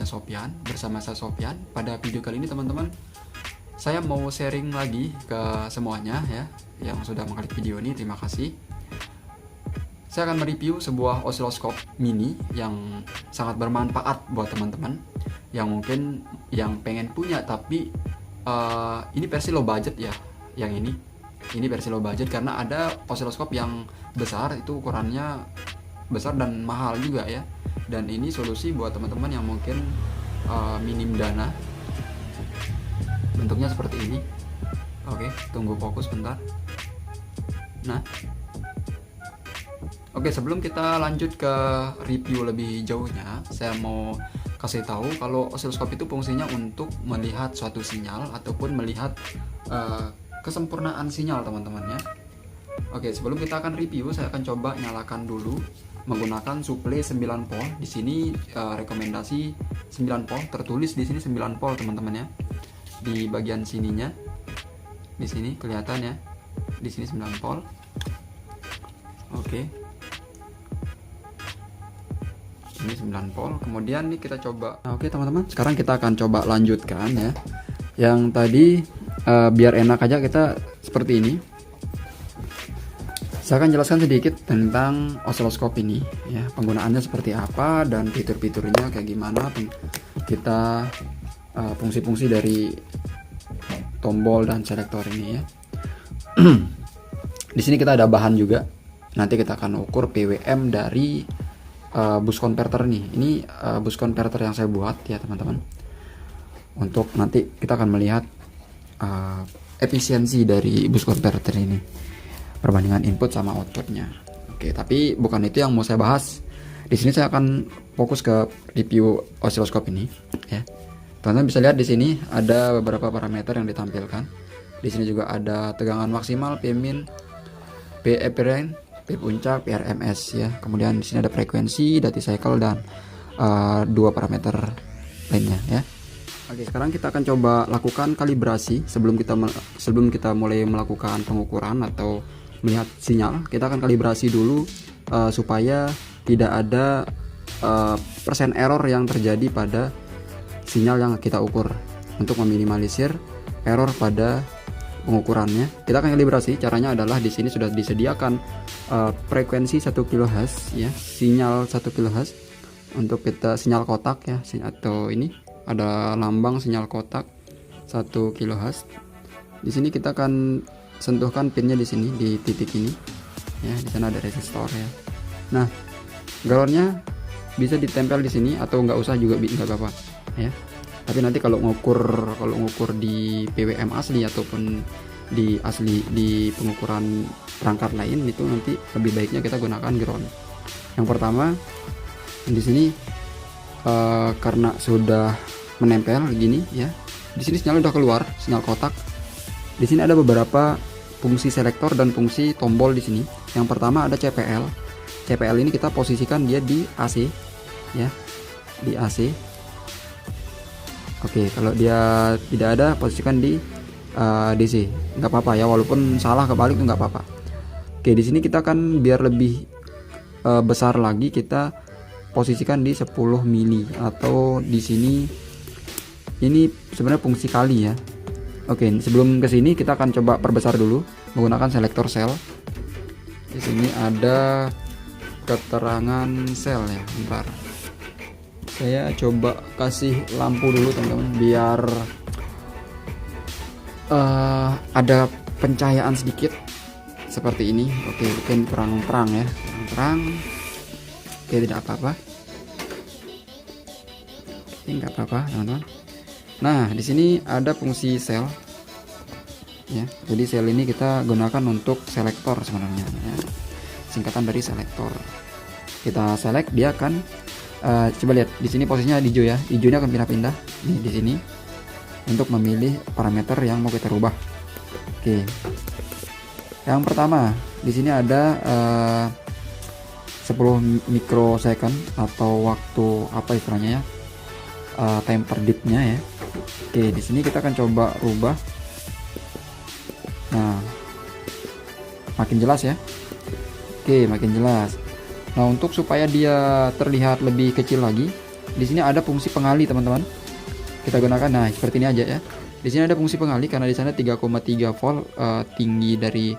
Sopyan. Bersama saya Sopyan. Pada video kali ini teman-teman, saya mau sharing lagi ke semuanya ya yang sudah mengklik video ini. Terima kasih. Saya akan mereview sebuah osiloskop mini yang sangat bermanfaat buat teman-teman yang mungkin yang pengen punya, tapi ini versi low budget ya. Yang ini versi low budget karena ada osiloskop yang besar, itu ukurannya besar dan mahal juga ya. Dan ini solusi buat teman-teman yang mungkin minim dana. Bentuknya seperti ini. Oke, tunggu fokus bentar. Nah, oke, sebelum kita lanjut ke review lebih jauhnya, saya mau kasih tahu kalau osiloskop itu fungsinya untuk melihat suatu sinyal ataupun melihat kesempurnaan sinyal teman-teman ya. Oke, sebelum kita akan review, saya akan coba nyalakan dulu menggunakan suplai 9 volt. Di sini rekomendasi 9 volt, tertulis di sini 9 volt teman-teman ya. Di bagian sininya, di sini kelihatan ya. Di sini 9 volt. Oke. Ini 9 volt. Kemudian nih kita coba. Nah, oke teman-teman, sekarang kita akan coba lanjutkan ya. Yang tadi biar enak aja kita seperti ini. Saya akan jelaskan sedikit tentang osiloskop ini ya, penggunaannya seperti apa dan fitur-fiturnya kayak gimana, kita fungsi-fungsi dari tombol dan selektor ini ya. Di sini kita ada bahan juga. Nanti kita akan ukur PWM dari bus converter nih. Ini bus converter yang saya buat ya teman-teman. Untuk nanti kita akan melihat efisiensi dari bus converter ini, perbandingan input sama outputnya. Oke, tapi bukan itu yang mau saya bahas. Di sini saya akan fokus ke review osiloskop ini ya. Teman-teman bisa lihat di sini ada beberapa parameter yang ditampilkan. Di sini juga ada tegangan maksimal, Pmin, P apparent, P puncak, PRMS ya. Kemudian di sini ada frekuensi, duty cycle dan dua parameter lainnya ya. Oke, sekarang kita akan coba lakukan kalibrasi sebelum kita mulai melakukan pengukuran atau melihat sinyal. Kita akan kalibrasi dulu supaya tidak ada persen error yang terjadi pada sinyal yang kita ukur. Untuk meminimalisir error pada pengukurannya, kita akan kalibrasi. Caranya adalah di sini sudah disediakan frekuensi 1 kHz ya, sinyal 1 kHz untuk kita sinyal kotak ya, atau ini ada lambang sinyal kotak 1 kHz. Di sini kita akan sentuhkan pinnya di sini di titik ini ya. Di sana ada resistor ya. Nah, galonnya bisa ditempel di sini atau nggak usah juga nggak apa-apa ya. Tapi nanti kalau ngukur di PWM asli ataupun di pengukuran perangkat lain, itu nanti lebih baiknya kita gunakan ground. Yang pertama di sini karena sudah menempel gini ya. Di sini sinyal udah keluar, sinyal kotak. Di sini ada beberapa fungsi selektor dan fungsi tombol di sini. Yang pertama ada CPL. CPL ini kita posisikan dia di AC ya, di AC. Oke, kalau dia tidak ada, posisikan di DC. Nggak apa-apa ya, walaupun salah kebalik itu nggak apa-apa. Oke, di sini kita akan biar lebih besar lagi, kita posisikan di 10 mili atau di sini ini sebenarnya fungsi kali ya. Oke, sebelum ke sini kita akan coba perbesar dulu menggunakan selektor sel. Di sini ada keterangan sel ya. Bentar. Saya coba kasih lampu dulu teman-teman biar ada pencahayaan sedikit seperti ini. Oke, mungkin kurang terang ya. Kurang terang. Oke, tidak apa-apa. Oke, nggak apa-apa teman-teman. Nah, di sini ada fungsi sel ya. Jadi sel ini kita gunakan untuk selektor sebenarnya ya. Singkatan dari selektor. Kita select, dia akan coba lihat di sini posisinya hijau ya. Hijaunya akan pindah-pindah nih di sini untuk memilih parameter yang mau kita rubah. Oke. Yang pertama, di sini ada 10 mikrosecond atau waktu apa istilahnya ya? Time per dip-nya ya. Oke, di sini kita akan coba rubah. Nah, makin jelas ya. Oke, makin jelas. Nah, untuk supaya dia terlihat lebih kecil lagi, Di sini ada fungsi pengali teman-teman. Kita gunakan, nah seperti ini aja ya. Di sini ada fungsi pengali karena di sana 3,3 volt tinggi dari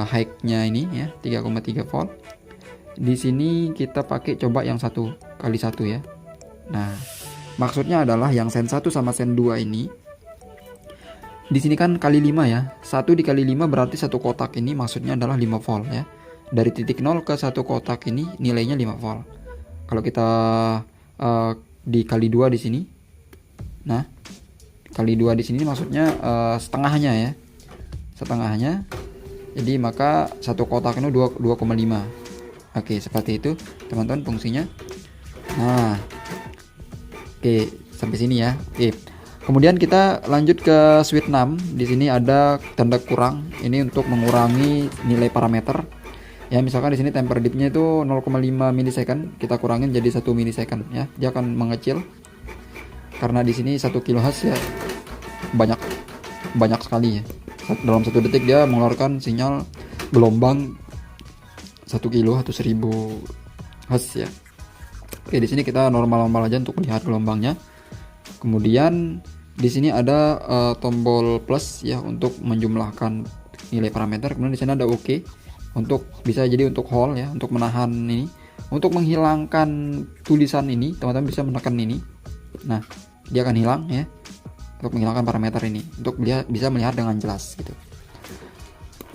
height-nya ini ya, 3,3 volt. Di sini kita pakai coba yang 1x1 ya. Nah, maksudnya adalah yang sen 1 sama sen 2 ini. Di sini kan kali 5 ya. 1 dikali 5 berarti satu kotak ini maksudnya adalah 5 volt ya. Dari titik 0 ke satu kotak ini nilainya 5 volt. Kalau kita dikali 2 di sini. Nah, kali 2 di sini maksudnya setengahnya ya. Setengahnya. Jadi maka satu kotak ini 2,5. Oke, seperti itu teman-teman fungsinya. Nah, oke, sampai sini ya. Oke. Kemudian kita lanjut ke switch 6. Di sini ada tanda kurang. Ini untuk mengurangi nilai parameter. Ya, misalkan di sini temper dipnya itu 0,5 milisecond, kita kurangin jadi 1 milisecond ya. Dia akan mengecil. Karena di sini 1 kHz ya banyak sekali ya. Dalam 1 detik dia mengeluarkan sinyal gelombang 1 kilo atau 1000 Hz ya. Oke, di sini kita normal-normal aja untuk melihat gelombangnya. Kemudian di sini ada tombol plus ya untuk menjumlahkan nilai parameter. Kemudian di sini ada OK untuk bisa jadi untuk hold ya, untuk menahan ini. Untuk menghilangkan tulisan ini, teman-teman bisa menekan ini. Nah, dia akan hilang ya. Untuk menghilangkan parameter ini, untuk bisa melihat dengan jelas gitu.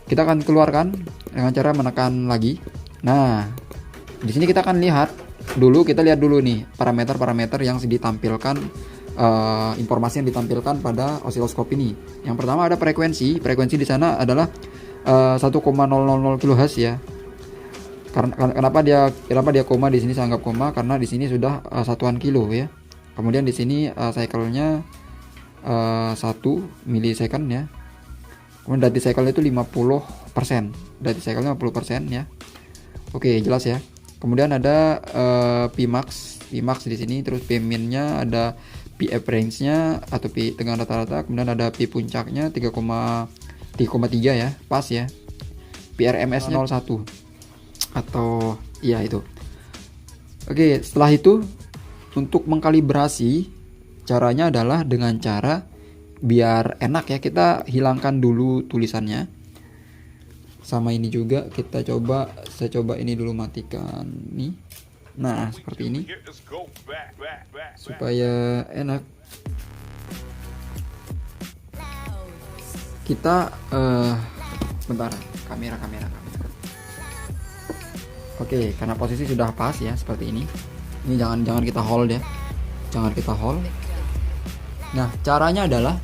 Kita akan keluarkan dengan cara menekan lagi. Nah, di sini kita akan lihat dulu nih parameter-parameter yang ditampilkan, informasi yang ditampilkan pada osiloskop ini. Yang pertama ada frekuensi di sana adalah 1,000 kHz ya. Kenapa dia koma di sini, saya anggap koma karena di sini sudah satuan kilo ya. Kemudian di sini cycle-nya 1 milisecond ya. Kemudian duty cycle itu 50%. Duty cycle 50% ya. Oke, jelas ya. Kemudian ada Pmax di sini, terus Pmin-nya, ada Pf range-nya atau P tengah rata-rata, kemudian ada P puncaknya 3,3 ya, pas ya. PRMS-nya 01 atau iya itu. Oke, setelah itu untuk mengkalibrasi caranya adalah dengan cara biar enak ya, kita hilangkan dulu tulisannya. Sama ini juga saya coba ini dulu, matikan nih. Nah, seperti ini supaya enak. Kita bentar, kamera. Oke, karena posisi sudah pas ya seperti ini. Ini jangan kita hold ya. Jangan kita hold. Nah, caranya adalah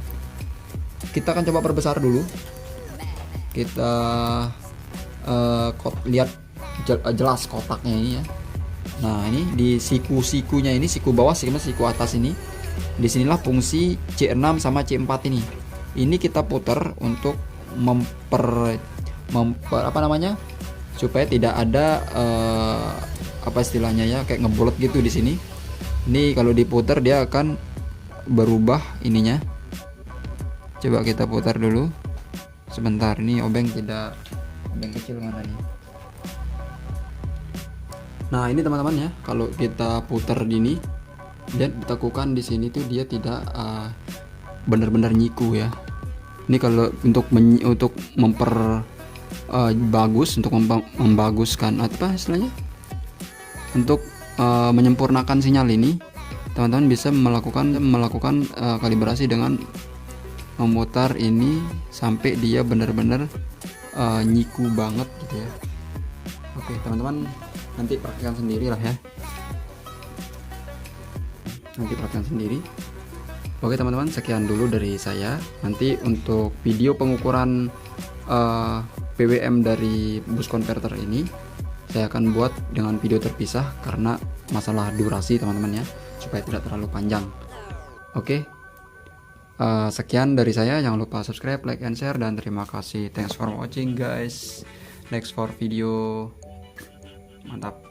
kita akan coba perbesar dulu. Kita lihat jelas kotaknya ini ya. Nah, ini di siku-sikunya ini, siku bawah siku atas ini. Disinilah fungsi C6 sama C4 ini. Ini kita putar untuk supaya tidak ada apa istilahnya ya, kayak ngebolot gitu di sini. Ini kalau diputar dia akan berubah ininya. Coba kita putar dulu sebentar. Ini obeng kecil mana nih. Nah, ini teman-teman ya, kalau kita putar gini dan ditekukan di sini tuh dia tidak benar-benar nyiku ya. Ini kalau untuk membaguskan apa istilahnya, untuk menyempurnakan sinyal ini, teman-teman bisa melakukan kalibrasi dengan memutar ini sampai dia benar-benar nyiku banget gitu ya. Oke, teman-teman nanti praktekkan sendiri lah ya. Oke teman-teman, sekian dulu dari saya. Nanti untuk video pengukuran PWM dari bus converter ini saya akan buat dengan video terpisah karena masalah durasi teman-teman ya, supaya tidak terlalu panjang. Oke, sekian dari saya. Jangan lupa subscribe, like, and share, dan terima kasih. Thanks for watching guys. Next for video. Mantap.